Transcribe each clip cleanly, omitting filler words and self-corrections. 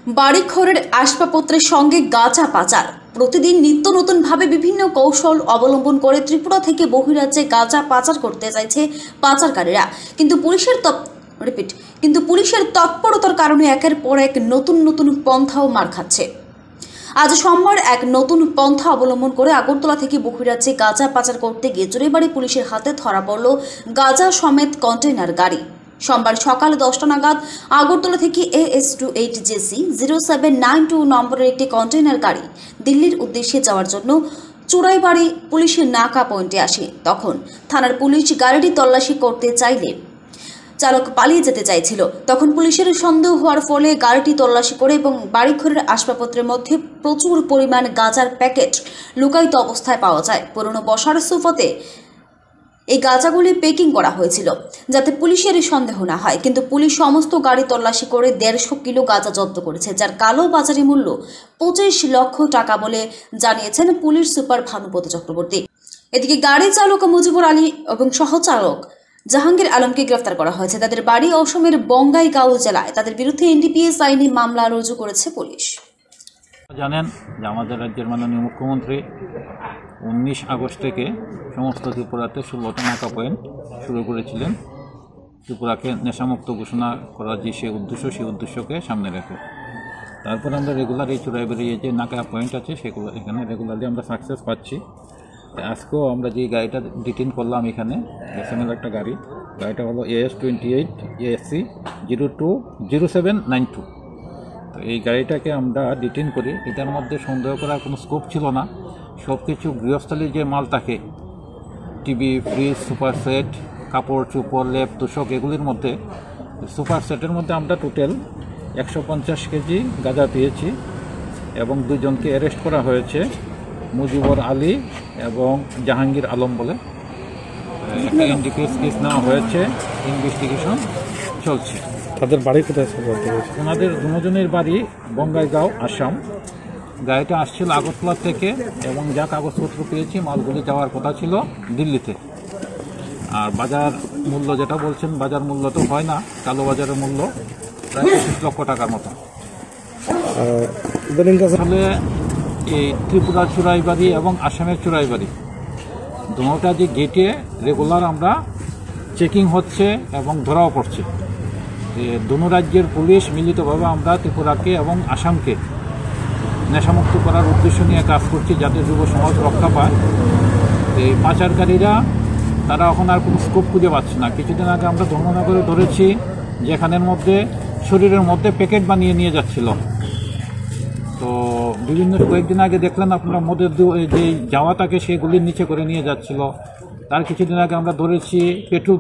বাড়িঘরের আসবাবপত্রের সঙ্গে গাঁজা পাচার। প্রতিদিন নিত্য নতুনভাবে বিভিন্ন কৌশল অবলম্বন করে ত্রিপুরা থেকে বহিরাজ্যে গাঁজা পাচার করতে চাইছে পাচারকারীরা। কিন্তু পুলিশের তৎপরতার কারণে একের পর এক নতুন পন্থাও মার খাচ্ছে। আজ সোমবার এক নতুন পন্থা অবলম্বন করে আগরতলা থেকে বহিরাজ্যে গাঁজা পাচার করতে গিয়ে জোরেবাড়ি পুলিশের হাতে ধরা পড়ল গাঁজা সমেত কন্টেইনার গাড়ি। সোমবার সকাল 10টা নাগাদ আগরতলা থেকে AS28JC 0792 নম্বরের একটি কন্টেইনার গাড়ি দিল্লির উদ্দেশ্যে যাওয়ার জন্য চুরাইবাড়ি পুলিশের নাকা পয়েন্টে আসে। তখন থানার পুলিশ গাড়িটি তল্লাশি করতে চাইলে চালক পালিয়ে যেতে চাইছিল। তখন পুলিশের সন্দেহ হওয়ার ফলে গাড়িটি তল্লাশি করে এবং বাড়িঘরের আসবাবপত্রের মধ্যে প্রচুর পরিমাণ গাঁজার প্যাকেট লুকায়িত অবস্থায় পাওয়া যায়। পুরনো বসার সোফাতে এই গাঁজাগুলি প্যাকিং করা হয়েছিল যাতে পুলিশের সন্দেহ না হয়। কিন্তু পুলিশ সমস্ত গাড়ি তল্লাশি করে 150 কিলো গাঁজা জব্দ করেছে, যার কালো বাজারি মূল্য 25 লক্ষ টাকা বলে জানিয়েছেন পুলিশ সুপার ভানুপতি চক্রবর্তী। এদিকে গাড়ি চালক মুজিবুর আলী এবং সহচালক জাহাঙ্গীর আলমকে গ্রেফতার করা হয়েছে। তাদের বাড়ি অসমের বঙ্গাইগাঁও জেলায়। তাদের বিরুদ্ধে NDPS আইনে মামলা রুজু করেছে পুলিশ। জানেন যে আমাদের রাজ্যের মাননীয় মুখ্যমন্ত্রী 19 আগস্ট থেকে সমস্ত ত্রিপুরাতে 16টা নাকা পয়েন্ট শুরু করেছিলেন ত্রিপুরাকে নেশামুক্ত ঘোষণা করার যে সেই উদ্দেশ্যকে সামনে রেখে। তারপর আমরা রেগুলার এই চুরাইবাড়ি যে নাকা পয়েন্ট আছে সেগুলো এখানে রেগুলারলি আমরা সাকসেস পাচ্ছি। আজকেও আমরা যে গাড়িটা ডিটেইন করলাম এখানে এসএমএল একটা গাড়িটা হলো AS28ASC 020792। তো এই গাড়িটাকে আমরা ডিটেইন করি। এটার মধ্যে সন্দেহ করার কোনো স্কোপ ছিল না। সব কিছু গৃহস্থলীর যে মাল থাকে, টিভি, ফ্রিজ, সুপার সেট, কাপড় চোপড়, লেপ, তোষক, এগুলির মধ্যে সুপার সেটের মধ্যে আমরা টোটাল 150 কেজি গাঁজা পেয়েছি এবং 2 জনকে অ্যারেস্ট করা হয়েছে, মুজিবুর আলী এবং জাহাঙ্গীর আলম বলে। একটা NDPS কেস নেওয়া হয়েছে, ইনভেস্টিগেশন চলছে। তাদের বাড়ি কোথায়? ওনাদের দুজনের বাড়ি বঙ্গাইগাঁও, আসাম। গাড়িটা আসছিল আগরতলা থেকে এবং যা কাগজপত্র পেয়েছি মালগুলি যাওয়ার কথা ছিল দিল্লিতে। আর বাজার মূল্য যেটা বলছেন, বাজার মূল্য তো হয় না, কালো বাজারের মূল্য প্রায় 25 লক্ষ টাকার মতো। আসলে এই ত্রিপুরার চুরাইবাড়ি এবং আসামের চুরাইবাড়ি দুটা যে গেটে রেগুলার আমরা চেকিং হচ্ছে এবং ধরাও পড়ছে। দুনো রাজ্যের পুলিশ মিলিতভাবে আমরা ত্রিপুরাকে এবং আসামকে নেশামুক্ত করার উদ্দেশ্য নিয়ে কাজ করছি, যাতে যুব সমাজ রক্ষা পায়। এই পাচারকারীরা তারা এখন আর কোনো স্কোপ খুঁজে পাচ্ছে না। কিছুদিন আগে আমরা ধর্মনগরে ধরেছি, যেখানের মধ্যে শরীরের মধ্যে প্যাকেট বানিয়ে নিয়ে যাচ্ছিল। তো কয়েকদিন আগে দেখলেন আপনারা মদের যে জাওয়াটাকে সেগুলির নিচে করে নিয়ে যাচ্ছিল। তার কিছুদিন আগে আমরা ধরেছি পেট্রোল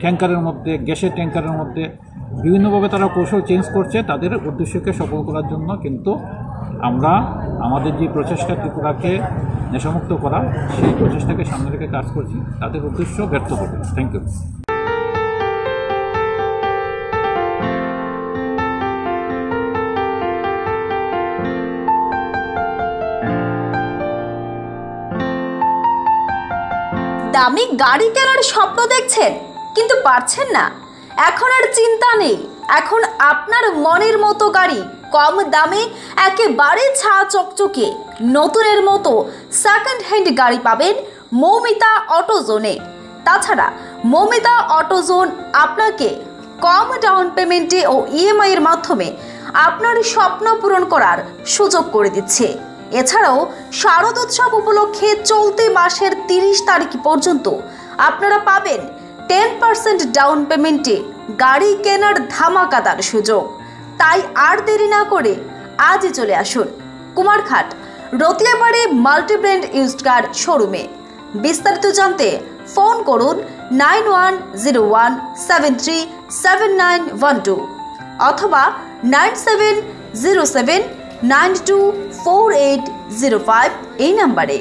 ট্যাঙ্কারের মধ্যে, গ্যাসের ট্যাঙ্কারের মধ্যে। বিভিন্নভাবে তারা কৌশল চেঞ্জ করছে তাদের উদ্দেশ্যকে সফল করার জন্য। কিন্তু আমরা আমাদের যে প্রচেষ্টা ত্রিপুরাকে নেশামুক্ত করা, সেই প্রচেষ্টাকে সামনে রেখে কাজ করছি। তাদের উদ্দেশ্য ব্যর্থ হবে। Thank you. দামি গাড়ি কেনার স্বপ্ন দেখছেন কিন্তু পারছেন না? এখন আর চিন্তা নেই। এখন আপনার মনের মতো গাড়ি কম দামে একেবারে ছা চকচকে নতুনের মতো সেকেন্ড হ্যান্ড গাড়ি পাবেন মৌমিতা অটোজোনে। তাছাড়া মৌমিতা অটোজোন আপনাকে কম ডাউন পেমেন্টে ও EMI এর মাধ্যমে আপনার স্বপ্ন পূরণ করার সুযোগ করে দিচ্ছে। এছাড়াও শারদোৎসব উপলক্ষে চলতি মাসের 30 তারিখ পর্যন্ত আপনারা পাবেন 10% ডাউন পেমেন্টে গাড়ি কেনার ধামাকাদার সুযোগ। তাই আর দেরি না করে আজই চলে আসুন কুমারঘাট রতিয়াবাড়ি মাল্টিব্র্যান্ড ইউজড কার শোরুমে। বিস্তারিত জানতে ফোন করুন 9101737912 অথবা 9707924805 এই নাম্বারে।